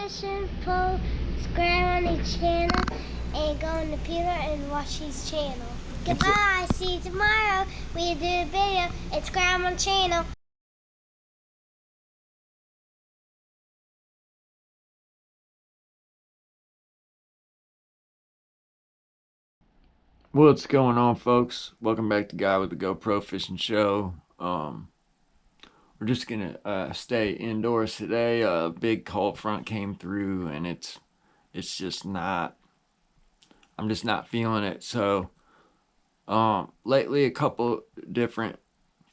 fishing pole, subscribe on his channel, and go on the Peeler and watch his channel. Goodbye. See you tomorrow. We do a video. And subscribe on the channel. What's going on, folks? Welcome back to Guy with the GoPro Fishing Show. We're just gonna stay indoors today. A big cold front came through, and it's just not. I'm just not feeling it. So, lately, a couple different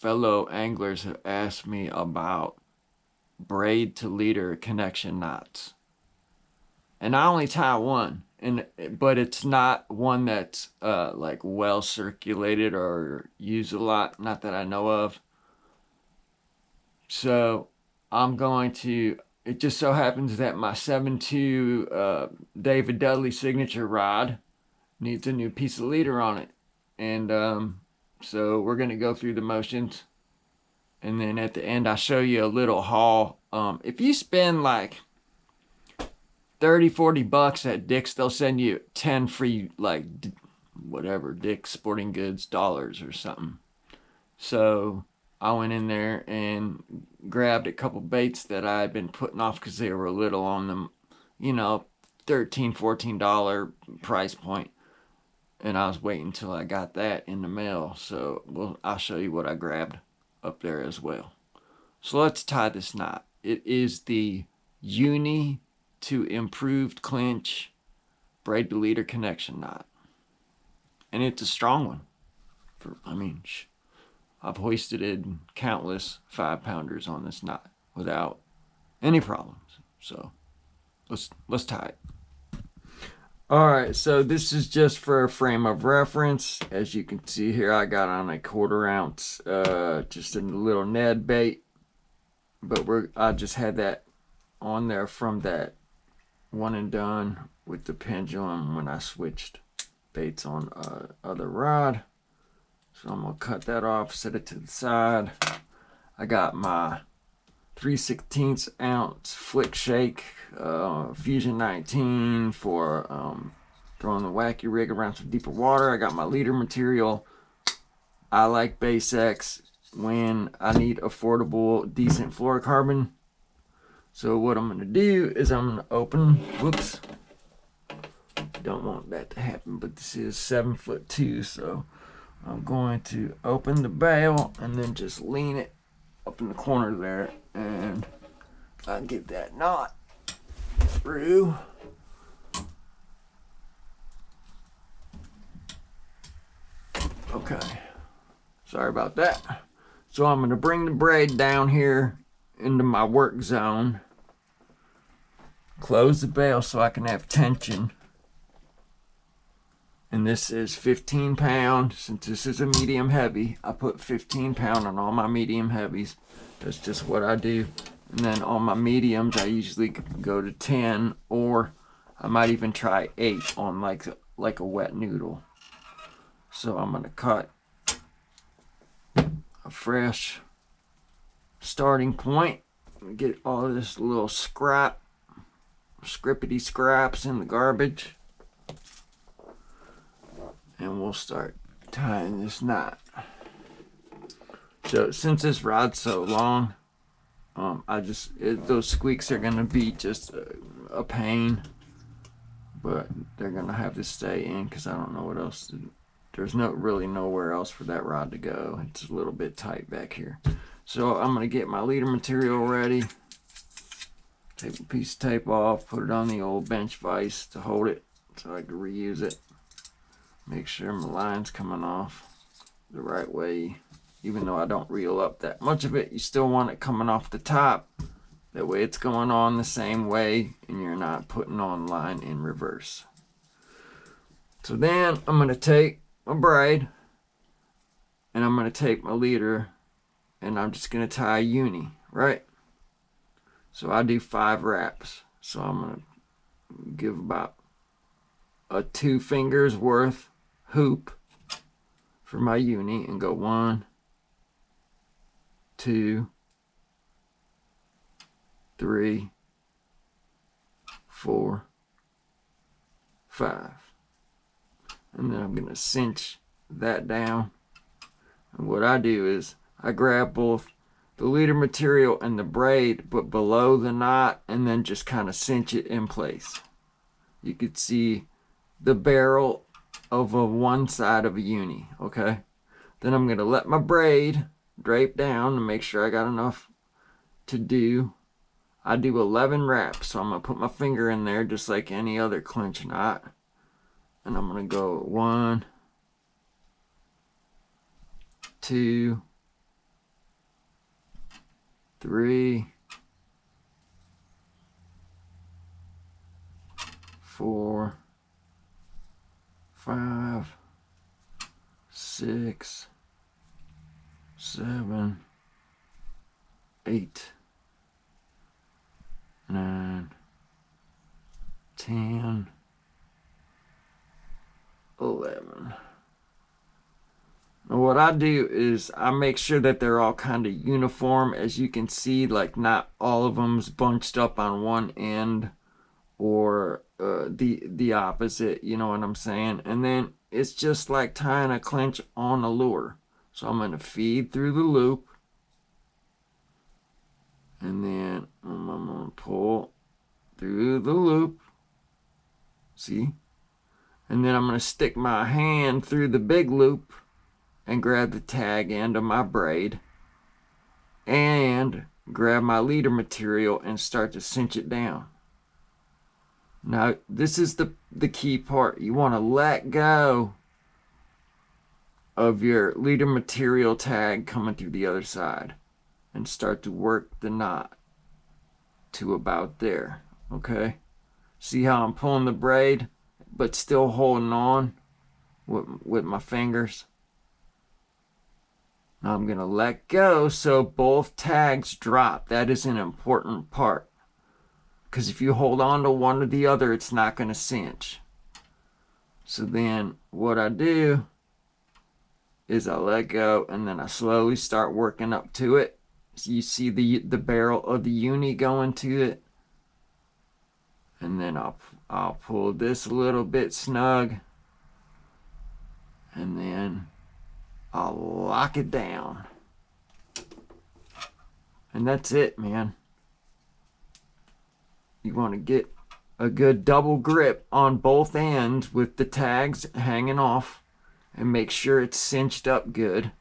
fellow anglers have asked me about braid to leader connection knots, and I only tie one. But it's not one that's like well circulated or used a lot, not that I know of. So I'm going to. It just so happens that my 7.2 David Dudley signature rod needs a new piece of leader on it, and so we're gonna go through the motions, and then at the end I'll show you a little haul. If you spend like 30-40 bucks at Dick's, they'll send you 10 free, like, whatever, Dick's Sporting Goods dollars or something. So I went in there and grabbed a couple baits that I had been putting off because they were a little on them, $13-14 price point, and I was waiting until I got that in the mail. So I'll show you what I grabbed up there as well. So let's tie this knot. It is the Uni to improved clinch braid to leader connection knot, and it's a strong one. I've hoisted countless 5-pounders on this knot without any problems. So let's tie it. All right, so this is just for a frame of reference. As you can see here, I got on a 1/4 ounce, just a little Ned bait, but I just had that on there from that one and done with the pendulum when I switched baits on other rod. So I'm gonna cut that off, set it to the side. I got my 3/16 ounce flick shake Fusion 19 for throwing the wacky rig around some deeper water. I got my leader material. I like Base X when I need affordable, decent fluorocarbon. So what I'm going to do is I'm going to open, whoops, don't want that to happen, but this is 7'2", so I'm going to open the bail and then just lean it up in the corner there, and I'll get that knot through. Okay, sorry about that. So I'm going to bring the braid down here into my work zone, close the bail so I can have tension, and this is 15 pound. Since this is a medium heavy, I put 15 pound on all my medium heavies. That's just what I do. And then on my mediums I usually go to 10, or I might even try 8 on like a wet noodle. So I'm going to cut a fresh starting point and get all of this little scrippity scraps in the garbage, and we'll start tying this knot. So since this rod's so long, those squeaks are gonna be just a pain, but they're gonna have to stay in because I don't know what else there's really nowhere else for that rod to go. It's a little bit tight back here. So I'm going to get my leader material ready. Take a piece of tape off, put it on the old bench vise to hold it so I can reuse it. Make sure my line's coming off the right way. Even though I don't reel up that much of it, you still want it coming off the top. That way it's going on the same way and you're not putting on line in reverse. So then I'm going to take my braid and I'm going to take my leader, and I'm just going to tie a uni, right? So I do 5 wraps. So I'm going to give about a 2 fingers worth hoop for my uni and go 1, 2, 3, 4, 5. And then I'm going to cinch that down. And what I do is I grab both the leader material and the braid, but below the knot, and then just kind of cinch it in place. You could see the barrel of one side of a uni, okay? Then I'm going to let my braid drape down to make sure I got enough to do. I do 11 wraps, so I'm going to put my finger in there just like any other clinch knot. And I'm going to go 1, 2, 3, 4, 5, 6, 7, 8, 9, 10, 11. Now what I do is I make sure that they're all kind of uniform. As you can see, like not all of them's bunched up on one end or the opposite, you know what I'm saying? And then it's just like tying a clinch on a lure. So I'm going to feed through the loop, and then I'm going to pull through the loop, see? And then I'm going to stick my hand through the big loop and grab the tag end of my braid and grab my leader material and start to cinch it down. Now, this is the key part. You want to let go of your leader material tag coming through the other side and start to work the knot to about there, okay? See how I'm pulling the braid but still holding on with my fingers? Now I'm going to let go so both tags drop. That is an important part, because if you hold on to one or the other, it's not going to cinch. So then what I do is I let go, and then I slowly start working up to it. So you see the barrel of the uni going to it, and then I'll pull this a little bit snug, and then I'll lock it down. And that's it, man. You want to get a good double grip on both ends with the tags hanging off and make sure it's cinched up good.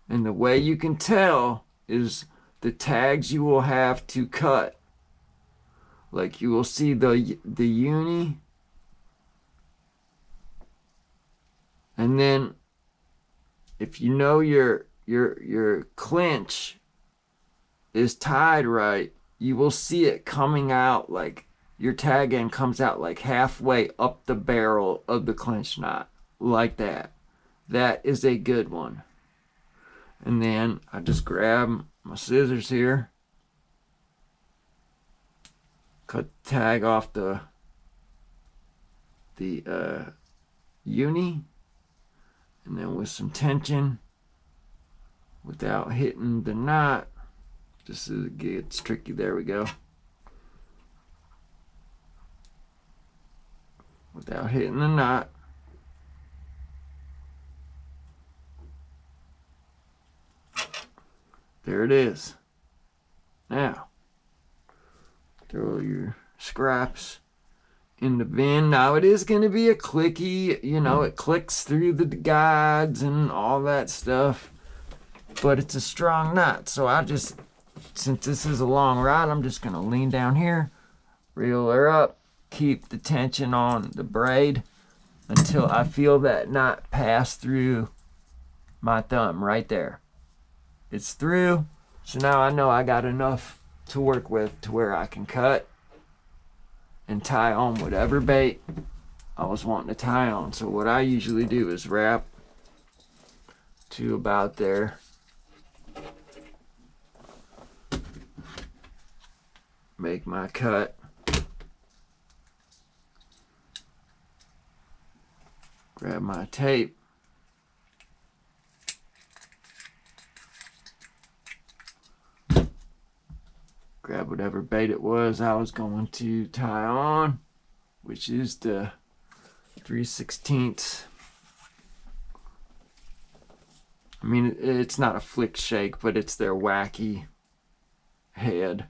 And the way you can tell is the tags you will have to cut. Like you will see the uni, and then if you know your clinch is tied right, you will see it coming out, like your tag end comes out like halfway up the barrel of the clinch knot, like that. That is a good one. And then I just grab my scissors here, cut the tag off the uni, and then with some tension, without hitting the knot, just as it gets tricky, there we go. Without hitting the knot, there it is. Now, throw your scraps in the bin. Now it is going to be a clicky, you know, it clicks through the guides and all that stuff, but it's a strong knot. So I just, since this is a long rod, I'm just going to lean down here, reel her up, keep the tension on the braid until I feel that knot pass through my thumb right there. It's through, so now I know I got enough to work with to where I can cut and tie on whatever bait I was wanting to tie on. So what I usually do is wrap to about there, make my cut, grab my tape, grab whatever bait it was I was going to tie on, which is the 3/16. I mean, it's not a flick shake, but it's their wacky head.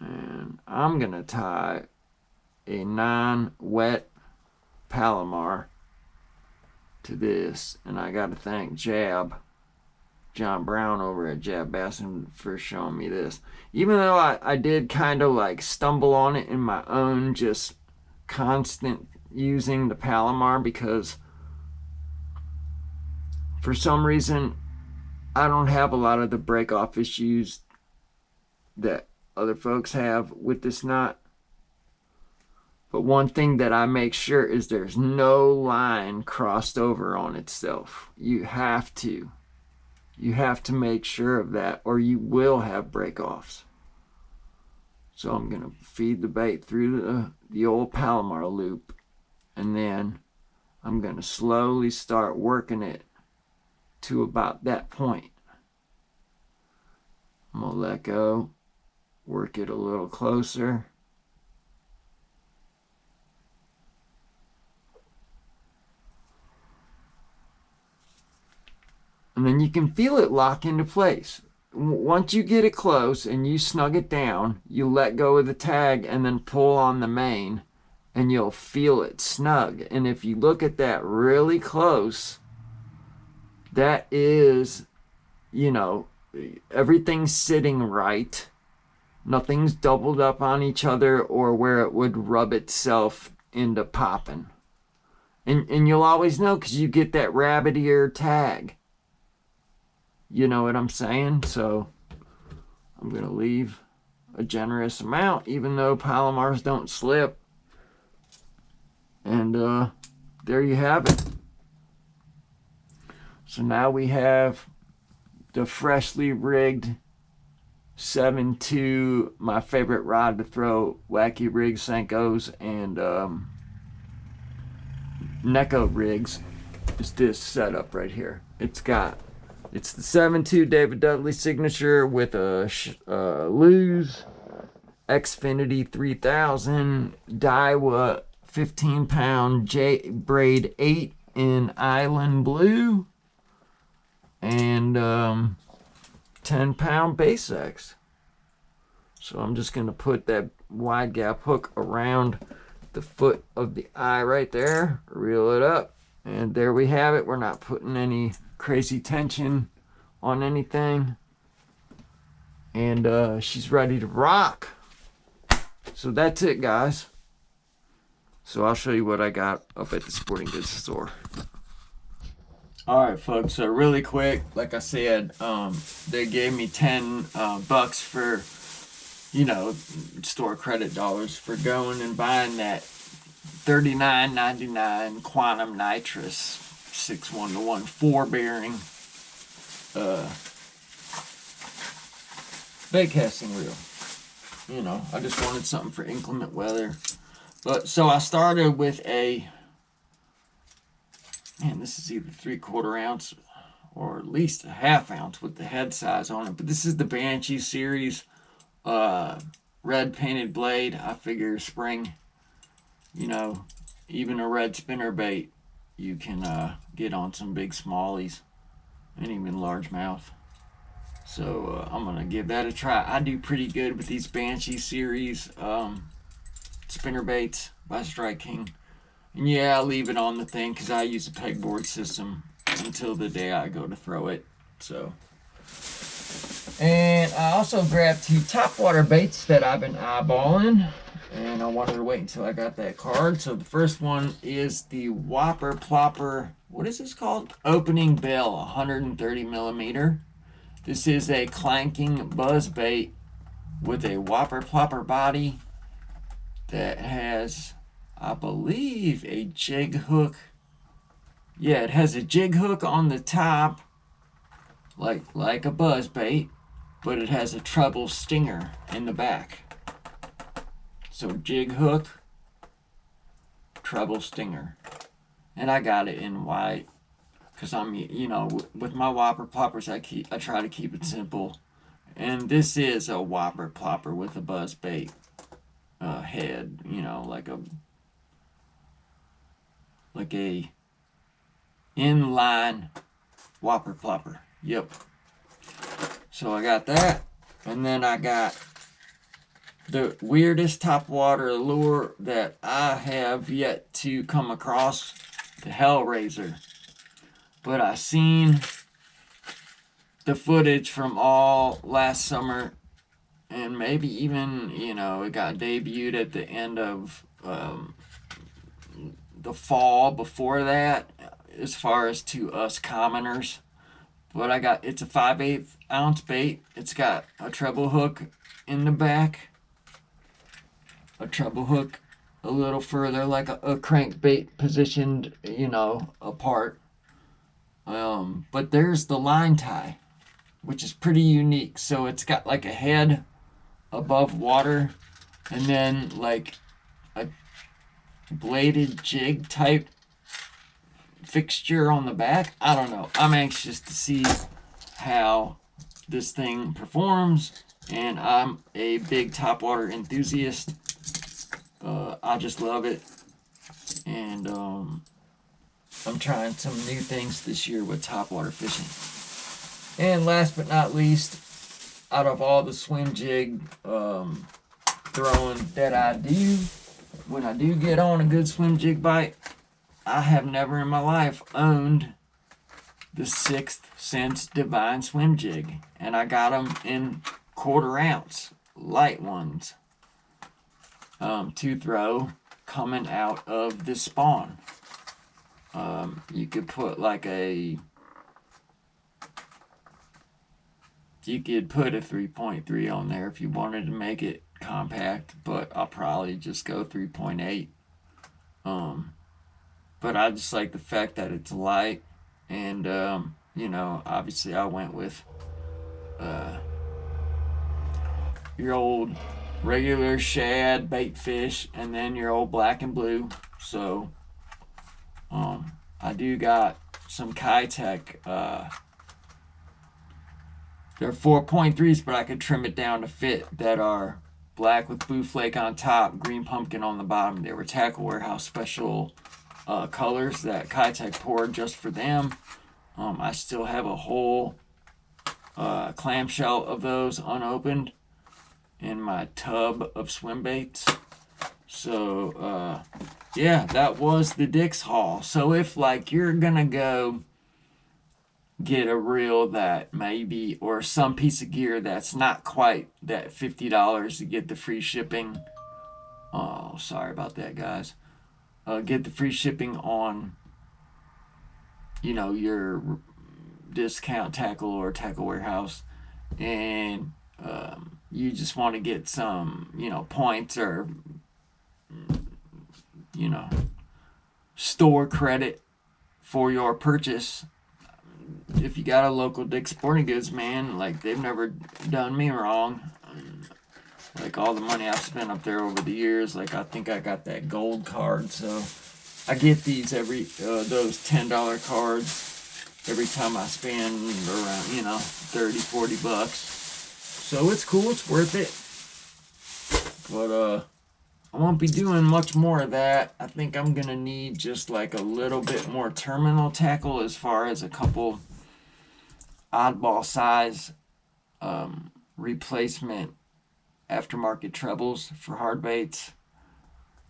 And I'm going to tie a non-wet Palomar to this. And I got to thank John Brown over at Jab Bassin for showing me this. Even though I did kind of like stumble on it in my own just constant using the Palomar, because for some reason I don't have a lot of the break off issues that other folks have with this knot. But one thing that I make sure is there's no line crossed over on itself. You have to make sure of that, or you will have break-offs. So I'm going to feed the bait through the old Palomar loop, and then I'm going to slowly start working it to about that point. I'm going to let go, work it a little closer. And then you can feel it lock into place. Once you get it close and you snug it down, you let go of the tag and then pull on the main, and you'll feel it snug. And if you look at that really close, that is, you know, everything's sitting right. Nothing's doubled up on each other or where it would rub itself into popping. And you'll always know because you get that rabbit ear tag. You know what I'm saying? So I'm going to leave a generous amount, even though Palomars don't slip. And there you have it. So now we have the freshly rigged 7.2, my favorite rod to throw wacky rigs, Senkos, and Neko rigs, is this setup right here. It's the 7.2 David Dudley signature with a Lew's Xfinity 3000 Daiwa 15-pound Braid 8 in Island Blue, and 10-pound Bass X. So I'm just going to put that wide gap hook around the foot of the eye right there, reel it up, and there we have it. We're not putting any crazy tension on anything, and she's ready to rock. So that's it, guys. So I'll show you what I got up at the sporting goods store. All right, folks, so really quick, like I said, they gave me 10 bucks for, you know, store credit dollars for going and buying that $39.99 Quantum Nitrous 6-1-1 4-bearing bait casting reel. You know, I just wanted something for inclement weather. But so I started with a, man, this is either 3/4 ounce or at least a 1/2 ounce with the head size on it. But this is the Banshee series red painted blade. I figure spring, you know, even a red spinner bait, you can get on some big smallies and even largemouth. So I'm going to give that a try. I do pretty good with these Banshee series spinner baits by Strike King. And yeah, I leave it on the thing because I use a pegboard system until the day I go to throw it. So, and I also grabbed 2 topwater baits that I've been eyeballing, and I wanted to wait until I got that card. So the first one is the Whopper Plopper, what is this called? Opening Bell 130 millimeter. This is a clanking buzz bait with a Whopper Plopper body that has, I believe, a jig hook. Yeah, it has a jig hook on the top, like a buzz bait, but it has a treble stinger in the back. So jig hook, treble stinger. And I got it in white because I'm, you know, with my Whopper Ploppers, I try to keep it simple. And this is a whopper plopper with a buzz bait head, you know, like a inline whopper plopper. Yep. So I got that, and then I got the weirdest topwater lure that I have yet to come across, the Hellraiser. But I seen the footage from all last summer, and maybe even, you know, it got debuted at the end of the fall before that, as far as to us commoners. But it's a 5/8 ounce bait. It's got a treble hook in the back, a treble hook a little further, like a crankbait positioned, you know, apart. But there's the line tie, which is pretty unique. So it's got like a head above water, and then like a bladed jig type fixture on the back. I don't know. I'm anxious to see how this thing performs, and I'm a big topwater enthusiast. I just love it, and I'm trying some new things this year with topwater fishing. And last but not least, out of all the swim jig throwing that I do, when I do get on a good swim jig bite, I have never in my life owned the 6th Sense Divine Swim Jig, and I got them in 1/4 ounce light ones to throw coming out of the spawn. You could put you could put a 3.3 on there if you wanted to make it compact, but I'll probably just go 3.8. But I just like the fact that it's light, and you know, obviously I went with your old regular shad bait fish, and then your old black and blue. So I do got some Kitech. They're 4.3s, but I could trim it down to fit, that are black with blue flake on top, green pumpkin on the bottom. They were Tackle Warehouse special colors that Kitech poured just for them. I still have a whole clamshell of those unopened in my tub of swim baits. So yeah, that was the Dick's haul. So if like you're gonna go get a reel that maybe, or some piece of gear that's not quite that $50 to get the free shipping, oh sorry about that guys, get the free shipping on, you know, your discount tackle or Tackle Warehouse, and you just want to get some, you know, points or, you know, store credit for your purchase. If you got a local Dick's Sporting Goods, man, like, they've never done me wrong. Like, all the money I've spent up there over the years, like, I think I got that gold card, so I get these those $10 cards every time I spend around, you know, 30, 40 bucks. So it's cool, it's worth it. But I won't be doing much more of that. I think I'm gonna need just like a little bit more terminal tackle, as far as a couple oddball size replacement aftermarket trebles for hard baits,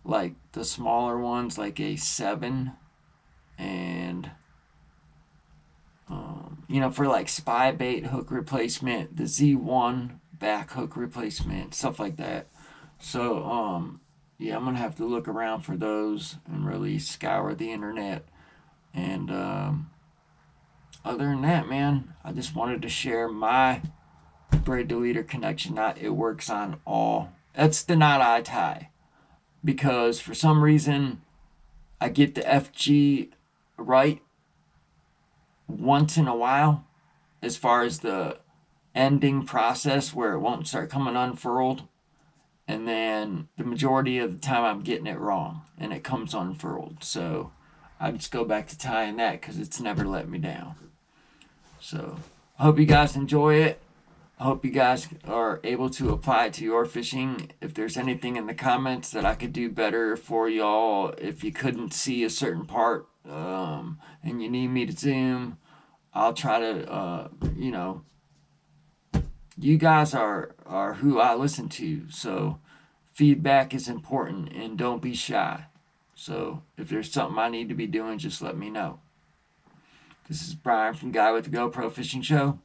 like the smaller ones, like a 7, and you know, for like spy bait hook replacement, the Z1 back hook replacement, stuff like that. So yeah, I'm gonna have to look around for those and really scour the internet. And other than that, man, I just wanted to share my braid deleter connection knot. It works on all. That's the knot I tie, because for some reason I get the FG right once in a while, as far as the ending process where it won't start coming unfurled, and then the majority of the time I'm getting it wrong and it comes unfurled. So I just go back to tying that because it's never let me down. So I hope you guys enjoy it. I hope you guys are able to apply it to your fishing. If there's anything in the comments that I could do better for y'all, if you couldn't see a certain part and you need me to zoom, I'll try to, you guys are who I listen to. So feedback is important, and don't be shy. So if there's something I need to be doing, just let me know. This is Brian from Guy with the GoPro Fishing Show.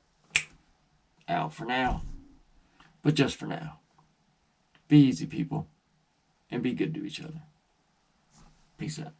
Out for now. But just for now. Be easy, people. And be good to each other. Peace out.